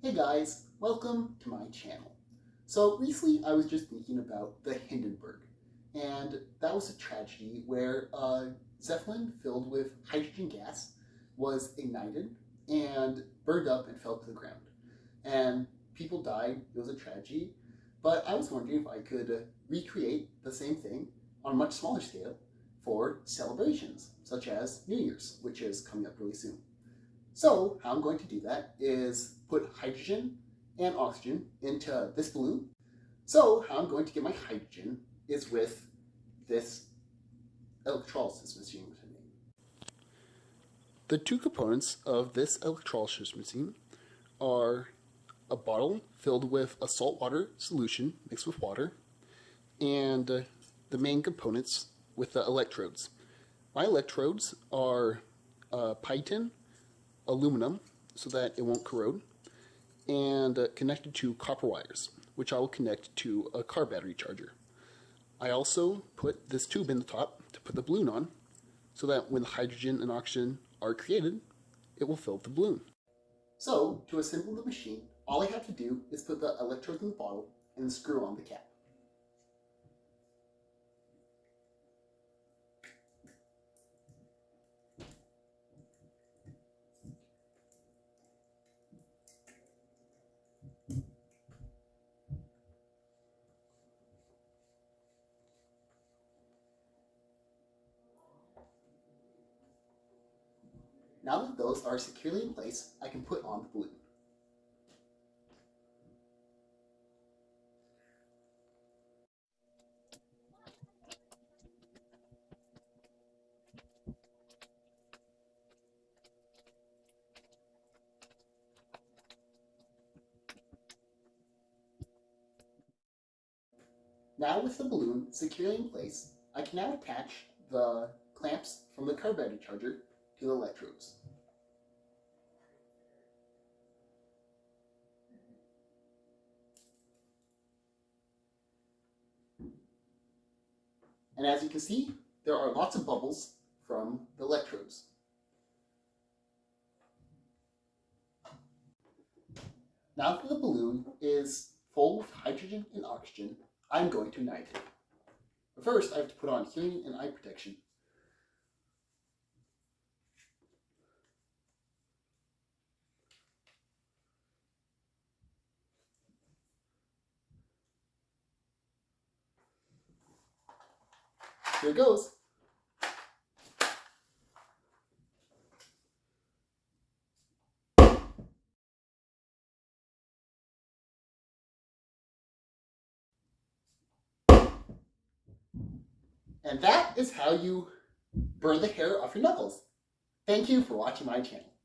Hey guys, welcome to my channel. So recently I was just thinking about the Hindenburg, and that was a tragedy where a Zeppelin filled with hydrogen gas was ignited and burned up and fell to the ground. And people died, it was a tragedy, but I was wondering if I could recreate the same thing on a much smaller scale for celebrations, such as New Year's, which is coming up really soon. So how I'm going to do that is put hydrogen and oxygen into this balloon. So how I'm going to get my hydrogen is with this electrolysis machine. The two components of this electrolysis machine are a bottle filled with a saltwater solution mixed with water, and the main components with the electrodes. My electrodes are pie tin, aluminum so that it won't corrode, and connected to copper wires, which I will connect to a car battery charger. I also put this tube in the top to put the balloon on, so that when the hydrogen and oxygen are created, it will fill the balloon. So, to assemble the machine, all I have to do is put the electrodes in the bottle and screw on the cap. Now that those are securely in place, I can put on the balloon. Now with the balloon securely in place, I can now attach the clamps from the car battery charger to the electrodes. And as you can see, there are lots of bubbles from the electrodes. Now that the balloon is full with hydrogen and oxygen, I'm going to ignite it. But first, I have to put on hearing and eye protection. Here it goes. And that is how you burn the hair off your knuckles. Thank you for watching my channel.